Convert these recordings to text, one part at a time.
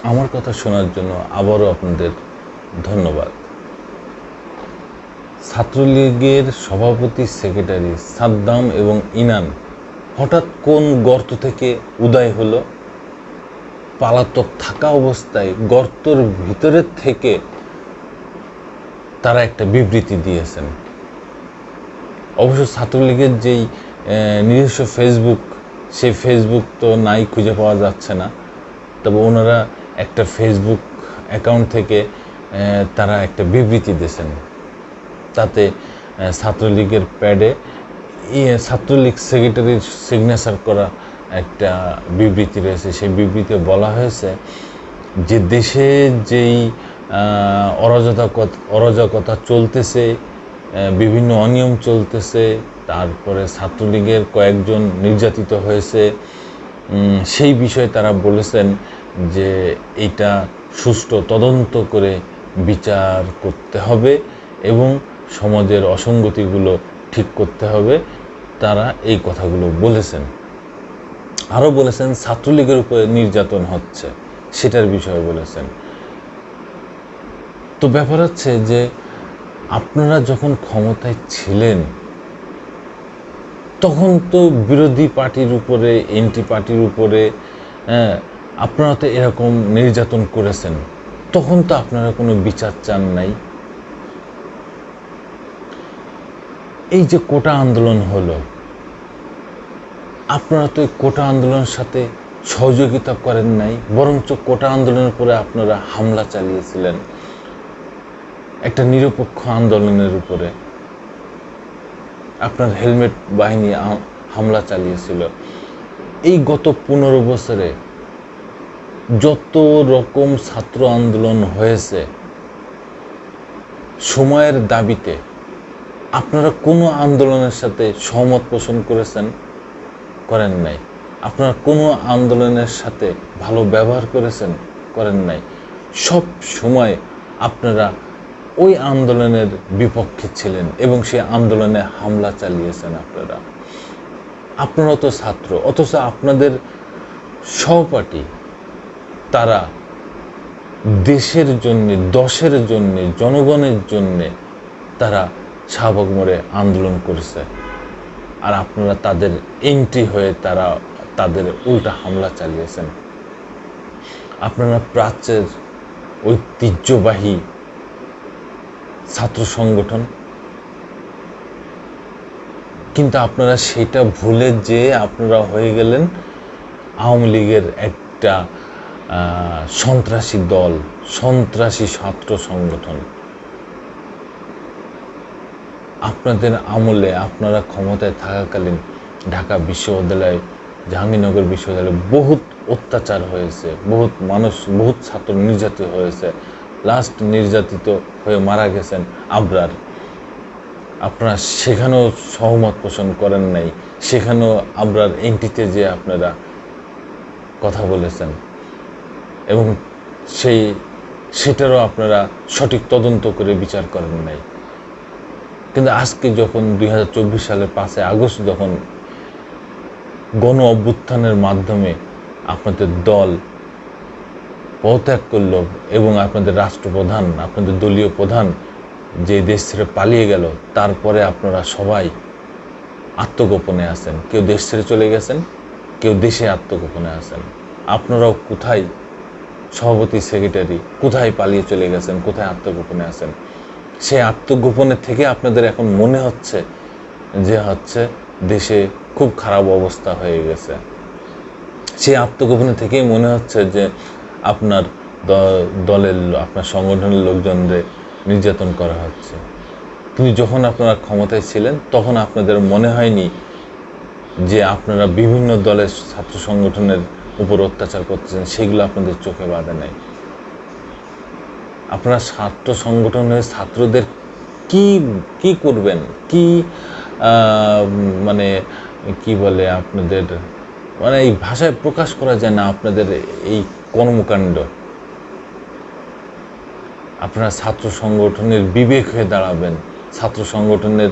আমার কথা শোনার জন্য আবারও আপনাদের ধন্যবাদ। ছাত্রলীগের সভাপতি সেক্রেটারি সাদ্দাম এবং ইনান হঠাৎ কোন গর্ত থেকে উদয় হলো? পালাতক থাকা অবস্থায় গর্তের ভিতরের থেকে তারা একটা বিবৃতি দিয়েছেন। অবশ্য ছাত্রলীগের যেই নিজস্ব ফেসবুক, সেই ফেসবুক তো নাই, খুঁজে পাওয়া যাচ্ছে না। তবে ওনারা একটা ফেসবুক অ্যাকাউন্ট থেকে তারা একটা বিবৃতি দিয়েছেন। তাতে ছাত্রলীগের প্যাডে ছাত্রলীগ সেক্রেটারির সিগনেচার করা একটা বিবৃতি রয়েছে। সেই বিবৃতিতে বলা হয়েছে যে দেশে যেই অরাজকতা চলতেছে, বিভিন্ন অনিয়ম চলতেছে, তারপরে ছাত্রলীগের কয়েকজন নির্যাতিত হয়েছে, সেই বিষয়ে তারা বলেছেন যে এটা সুষ্ঠু তদন্ত করে বিচার করতে হবে এবং সমাজের অসঙ্গতিগুলো ঠিক করতে হবে। তারা এই কথাগুলো বলেছেন। আরও বলেছেন ছাত্রলীগের উপরে নির্যাতন হচ্ছে, সেটার বিষয়ে বলেছেন। তো ব্যাপার হচ্ছে যে আপনারা যখন ক্ষমতায় ছিলেন তখন তো বিরোধী পার্টির উপরে, এনটি পার্টির উপরে আপনারা তো এরকম নির্যাতন করেছেন, তখন তো আপনারা কোনো বিচার চান নাই। এই যে কোটা আন্দোলন হলো, আপনারা তো এই কোটা আন্দোলনের সাথে সহযোগিতা করেন নাই, বরঞ্চ কোটা আন্দোলনের উপরে আপনারা হামলা চালিয়েছিলেন, একটা নিরপেক্ষ আন্দোলনের উপরে আপনার হেলমেট বাহিনী হামলা চালিয়েছিল। এই গত 15 বছরে যত রকম ছাত্র আন্দোলন হয়েছে সময়ের দাবিতে, আপনারা কোনো আন্দোলনের সাথে সহমত পোষণ করেছেন? করেন নাই। আপনারা কোনো আন্দোলনের সাথে ভালো ব্যবহার করেছেন? করেন নাই। সব সময় আপনারা ওই আন্দোলনের বিপক্ষে ছিলেন এবং সেই আন্দোলনে হামলা চালিয়েছেন। আপনারা তো ছাত্র, অথচ আপনাদের সহপাঠী তারা দেশের জন্যে, দশের জন্যে, জনগণের জন্যে তারা শাহবাগ মোড়ে আন্দোলন করেছে, আর আপনারা তাদের এন্ট্রি হয়ে তারা তাদের উল্টা হামলা চালিয়েছেন। আপনারা প্রাচ্যের ঐতিহ্যবাহী ছাত্র সংগঠন, কিন্তু আপনারা সেটা ভুলে যে আপনারা হয়ে গেলেন আওয়ামী লীগের একটা সন্ত্রাসী দল, সন্ত্রাসী ছাত্র সংগঠন। আপনাদের আমলে, আপনারা ক্ষমতায় থাকাকালীন ঢাকা বিশ্ববিদ্যালয়, জাহাঙ্গীরনগর বিশ্ববিদ্যালয়ে বহুত অত্যাচার হয়েছে, বহুত মানুষ, বহুত ছাত্র নির্যাতিত হয়েছে। লাস্ট নির্যাতিত হয়ে মারা গেছেন আবরার। আপনারা সেখানেও সহমত পোষণ করেন নাই, সেখানেও আবরার এন্ট্রিতে যে আপনারা কথা বলেছেন এবং সেটারও আপনারা সঠিক তদন্ত করে বিচার করেন নাই। কিন্তু আজকে যখন 2024 সালের 5 আগস্ট যখন গণ অভ্যুত্থানের মাধ্যমে আপনাদের দল পদত্যাগ করল এবং আপনাদের রাষ্ট্রপ্রধান, আপনাদের দলীয় প্রধান যে দেশ ছেড়ে পালিয়ে গেল, তারপরে আপনারা সবাই আত্মগোপনে আছেন। কেউ দেশ ছেড়ে চলে গেছেন, কেউ দেশে আত্মগোপনে আছেন। আপনারাও কোথায় সভাপতি, সেক্রেটারি কোথায় পালিয়ে চলে গেছেন, কোথায় আত্মগোপনে আছেন? সেই আত্মগোপনের থেকে আপনাদের এখন মনে হচ্ছে যে দেশে খুব খারাপ অবস্থা হয়ে গেছে। সেই আত্মগোপনে থেকেই মনে হচ্ছে যে আপনার দলের, আপনার সংগঠনের লোকজনদের নির্যাতন করা হচ্ছে। কিন্তু যখন আপনারা ক্ষমতায় ছিলেন তখন আপনাদের মনে হয়নি যে আপনারা বিভিন্ন দলের ছাত্র সংগঠনের উপর অত্যাচার করতেছেন, সেগুলো আপনাদের চোখে বাঁধে নাই। আপনারা ছাত্র সংগঠনের ছাত্রদের কি করবেন, কি মানে কি বলে, আপনাদের মানে এই ভাষায় প্রকাশ করা যায় না আপনাদের এই কর্মকাণ্ড। আপনারা ছাত্র সংগঠনের বিবেক হয়ে দাঁড়াবেন, ছাত্র সংগঠনের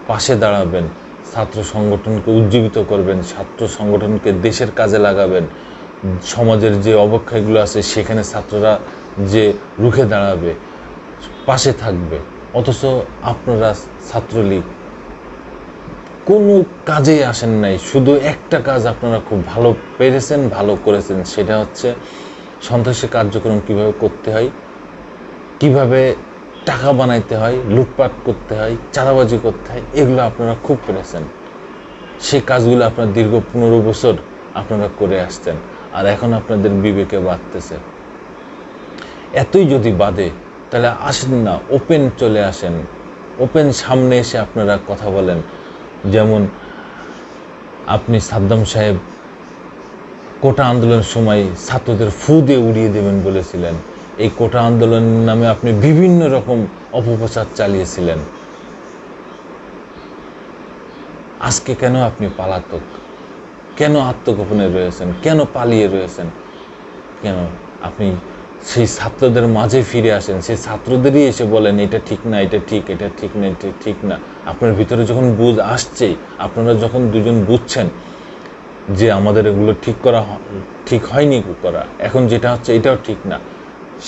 পাশে দাঁড়াবেন, ছাত্র সংগঠনকে উজ্জীবিত করবেন, ছাত্র সংগঠনকে দেশের কাজে লাগাবেন, সমাজের যে অবক্ষয়গুলো আছে সেখানে ছাত্ররা যে রুখে দাঁড়াবে, পাশে থাকবে, অথচ আপনারা ছাত্রলীগ কোনো কাজেই আসেন নাই। শুধু একটা কাজ আপনারা খুব ভালো পেরেছেন, ভালো করেছেন, সেটা হচ্ছে সন্ত্রাসী কার্যক্রম কিভাবে করতে হয়, কিভাবে টাকা বানাইতে হয়, লুটপাট করতে হয়, চাঁদাবাজি করতে হয়, এগুলো আপনারা খুব পেরেছেন। সেই কাজগুলো আপনার দীর্ঘ 15 বছর আপনারা করে আসছেন, আর এখন আপনাদের বিবেকে বাঁধতেছে। এতই যদি বাদে, তাহলে আসেন না, ওপেন চলে আসেন, ওপেন সামনে এসে আপনারা কথা বলেন। যেমন আপনি সাদ্দাম সাহেব কোটা আন্দোলনের সময় ছাত্রদের ফু দিয়ে উড়িয়ে দেবেন বলেছিলেন। এই কোটা আন্দোলনের নামে আপনি বিভিন্ন রকম অপপ্রচার চালিয়েছিলেন। আজকে কেন আপনি পলাতক, কেন আত্মগোপনে রয়েছেন, কেন পালিয়ে রয়েছেন, কেন আপনি সেই ছাত্রদের মাঝে ফিরে আসেন, সেই ছাত্রদেরই এসে বলেন এটা ঠিক না, এটা ঠিক, এটা ঠিক না, এটা ঠিক না। আপনার ভিতরে যখন বুঝ আসছে, আপনারা যখন দুজন বুঝছেন যে আমাদের এগুলো ঠিক হয়নি করা, এখন যেটা হচ্ছে এটাও ঠিক না,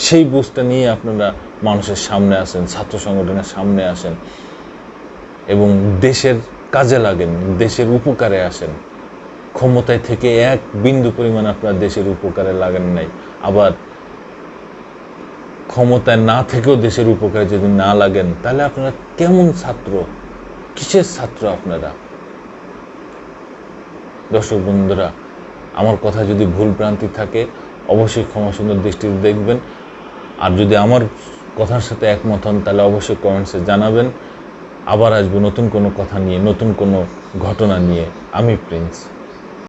সেই বুঝটা নিয়ে আপনারা মানুষের সামনে আসেন, ছাত্র সংগঠনের সামনে আসেন এবং দেশের কাজে লাগেন, দেশের উপকারে আসেন। ক্ষমতায় থেকে এক বিন্দু পরিমাণ আপনারা দেশের উপকারে লাগেন নাই, আবার ক্ষমতায় না থেকেও দেশের উপকারে যদি না লাগেন, তাহলে আপনারা কেমন ছাত্র, কিসের ছাত্র আপনারা? দর্শক বন্ধুরা, আমার কথা যদি ভুল ভ্রান্তি থাকে অবশ্যই ক্ষমা সুন্দর দৃষ্টিতে দেখবেন, আর যদি আমার কথার সাথে একমত হন তাহলে অবশ্যই কমেন্টসে জানাবেন। আবার আসবো নতুন কোনো কথা নিয়ে, নতুন কোনো ঘটনা নিয়ে। আমি প্রিন্স।